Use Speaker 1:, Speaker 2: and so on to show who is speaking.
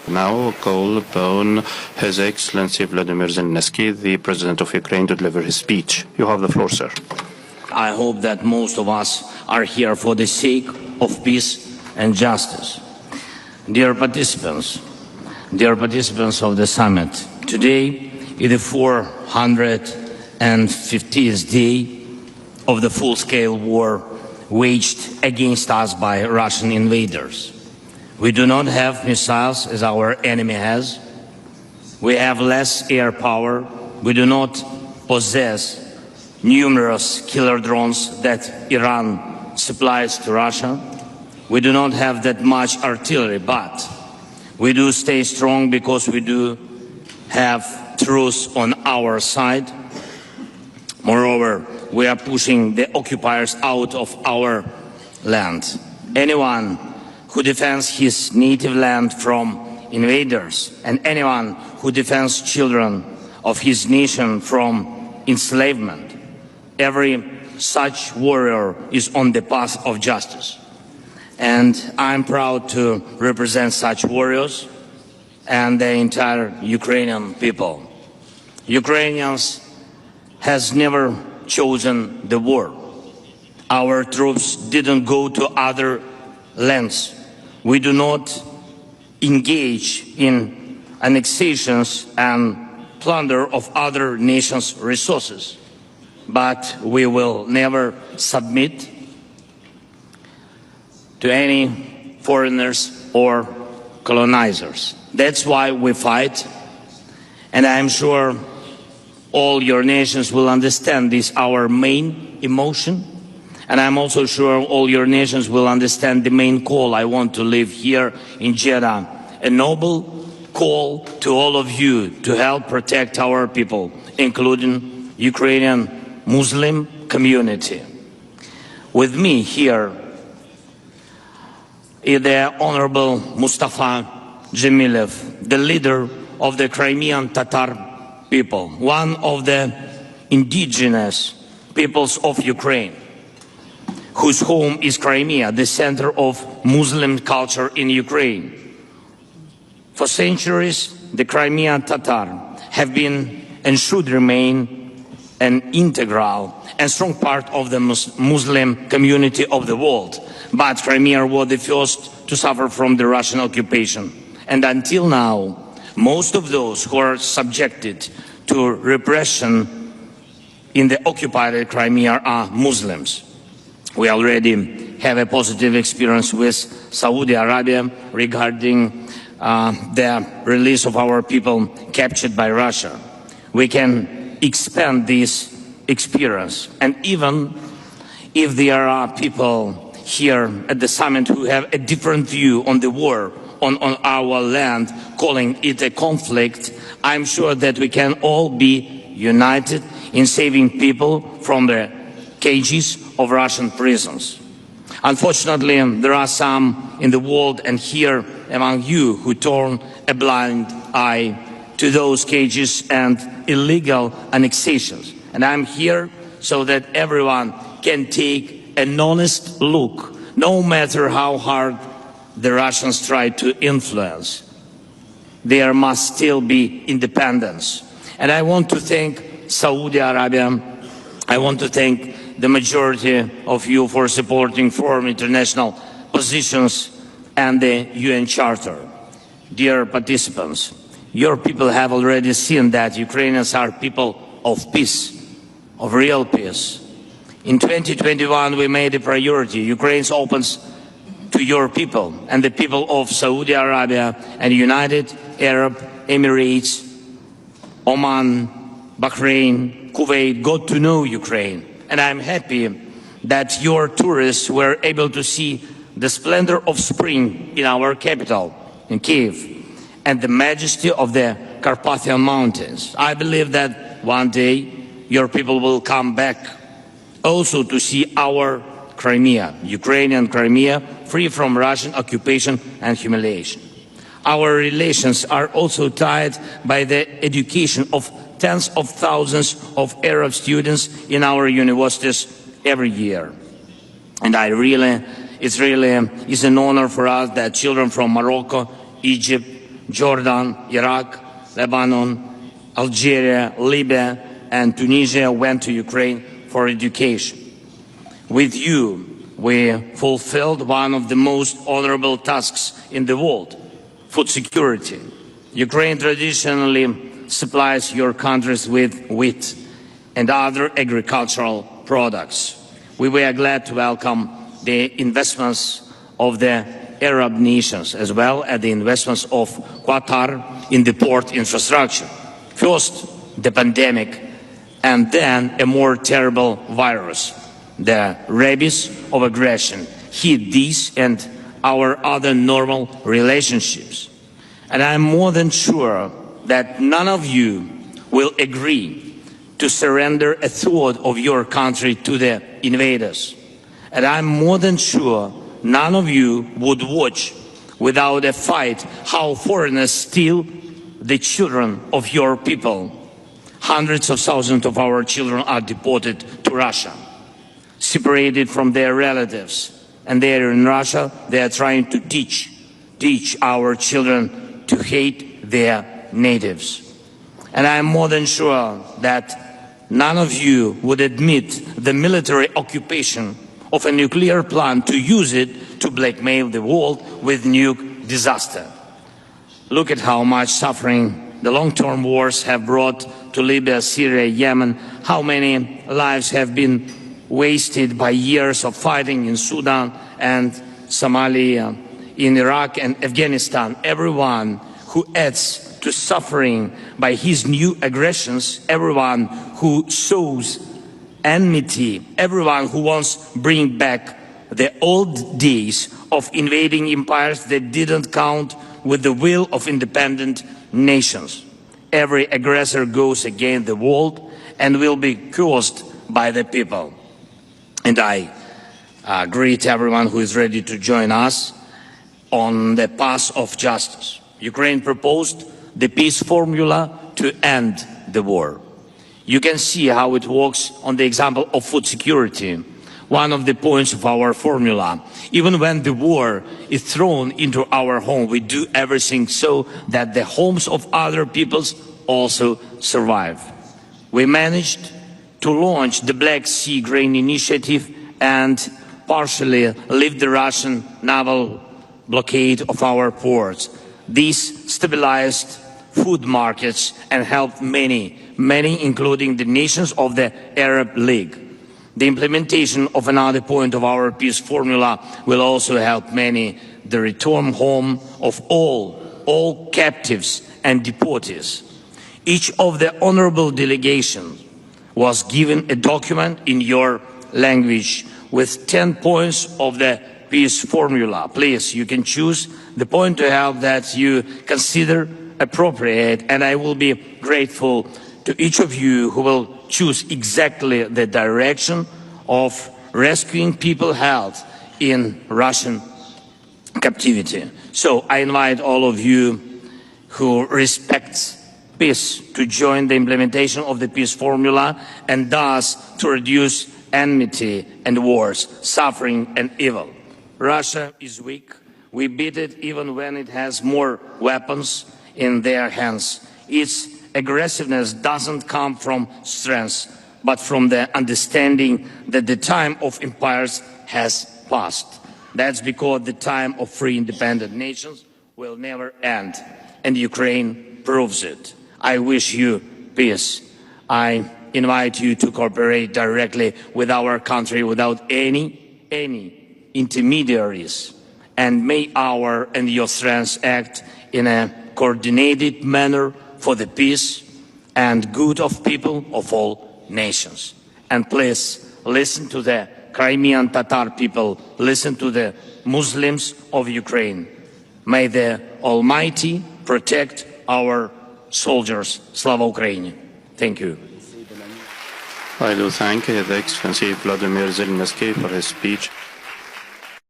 Speaker 1: Now call upon His Excellency Vladimir Zelensky, the President of Ukraine, to deliver his speech. You have the floor, sir.
Speaker 2: I hope that most of us are here for the sake of peace and justice. Dear participants of the summit, today is the 450th day of the full-scale war waged against us by Russian invaders. We do not have missiles as our enemy has. We have less air power. We do not possess numerous killer drones that Iran supplies to Russia. We do not have that much artillery, but we do stay strong because we do have truth on our side. Moreover, we are pushing the occupiers out of our land. Anyone who defends his native land from invaders, and anyone who defends children of his nation from enslavement, every such warrior is on the path of justice. And I'm proud to represent such warriors and the entire Ukrainian people. Ukrainians has never chosen the war. Our troops didn't go to other lands. We do not engage in annexations and plunder of other nations' resources, but we will never submit to any foreigners or colonizers. That's why we fight, and I'm sure all your nations will understand this, our main emotion. And I'm also sure all your nations will understand the main call I want to leave here in Jeddah, a noble call to all of you to help protect our people, including Ukrainian Muslim community. With me here is the Honorable Mustafa Dzhemilev, the leader of the Crimean Tatar people, one of the indigenous peoples of Ukraine, whose home is Crimea, the center of Muslim culture in Ukraine. For centuries, the Crimean Tatar have been and should remain an integral and strong part of the Muslim community of the world. But Crimea was the first to suffer from the Russian occupation. And until now, most of those who are subjected to repression in the occupied Crimea are Muslims. We already have a positive experience with Saudi Arabia regarding the release of our people captured by Russia. We can expand this experience, and even if there are people here at the summit who have a different view on the war on our land, calling it a conflict, I'm sure that we can all be united in saving people from the cages of Russian prisons. Unfortunately, there are some in the world and here among you who turn a blind eye to those cages and illegal annexations. And I'm here so that everyone can take an honest look, no matter how hard the Russians try to influence. There must still be independence. And I want to thank Saudi Arabia. I want to thank the majority of you for supporting foreign international positions and the UN Charter. Dear participants, your people have already seen that Ukrainians are people of peace, of real peace. In 2021, we made a priority. Ukraine opens to your people and the people of Saudi Arabia and United Arab Emirates, Oman, Bahrain, Kuwait got to know Ukraine. And I'm happy that your tourists were able to see the splendor of spring in our capital, in Kiev, and the majesty of the Carpathian Mountains. I believe that one day your people will come back also to see our Crimea, Ukrainian Crimea, free from Russian occupation and humiliation. Our relations are also tied by the education of tens of thousands of Arab students in our universities every year. And it's really an honor for us that children from Morocco, Egypt, Jordan, Iraq, Lebanon, Algeria, Libya, and Tunisia went to Ukraine for education. With you, we fulfilled one of the most honorable tasks in the world, food security. Ukraine traditionally supplies your countries with wheat and other agricultural products. We were glad to welcome the investments of the Arab nations, as well as the investments of Qatar in the port infrastructure. First, the pandemic, and then a more terrible virus, the rabies of aggression, hit these and our other normal relationships. And I'm more than sure that none of you will agree to surrender a third of your country to the invaders. And I'm more than sure none of you would watch without a fight how foreigners steal the children of your people. Hundreds of thousands of our children are deported to Russia, separated from their relatives. And there in Russia, they are trying to teach our children to hate their natives. And I am more than sure that none of you would admit the military occupation of a nuclear plant to use it to blackmail the world with nuke disaster. Look at how much suffering the long-term wars have brought to Libya, Syria, Yemen, how many lives have been wasted by years of fighting in Sudan and Somalia, in Iraq and Afghanistan. Everyone who adds to suffering by his new aggressions, everyone who sows enmity, everyone who wants to bring back the old days of invading empires that didn't count with the will of independent nations. Every aggressor goes against the world and will be cursed by the people. And I greet everyone who is ready to join us on the path of justice. Ukraine proposed the peace formula to end the war. You can see how it works on the example of food security, one of the points of our formula. Even when the war is thrown into our home, we do everything so that the homes of other peoples also survive. We managed to launch the Black Sea Grain Initiative and partially lift the Russian naval blockade of our ports. This stabilized food markets and helped many, including the nations of the Arab League. The implementation of another point of our peace formula will also help many, the return home of all captives and deportees. Each of the honorable delegations was given a document in your language with 10 points of the peace formula. Please, you can choose the point to help that you consider appropriate, and I will be grateful to each of you who will choose exactly the direction of rescuing people held in Russian captivity. So I invite all of you who respect peace to join the implementation of the peace formula and thus to reduce enmity and wars, suffering and evil. Russia is weak. We beat it even when it has more weapons in their hands. Its aggressiveness doesn't come from strength, but from the understanding that the time of empires has passed. That's because the time of free independent nations will never end, and Ukraine proves it. I wish you peace. I invite you to cooperate directly with our country without any intermediaries, and may our and your strengths act in a coordinated manner for the peace and good of people of all nations. And please listen to the Crimean Tatar people, listen to the Muslims of Ukraine. May the Almighty protect our soldiers. Slava Ukraini. Thank you.
Speaker 1: I do thank His Excellency Vladimir Zelensky for his speech.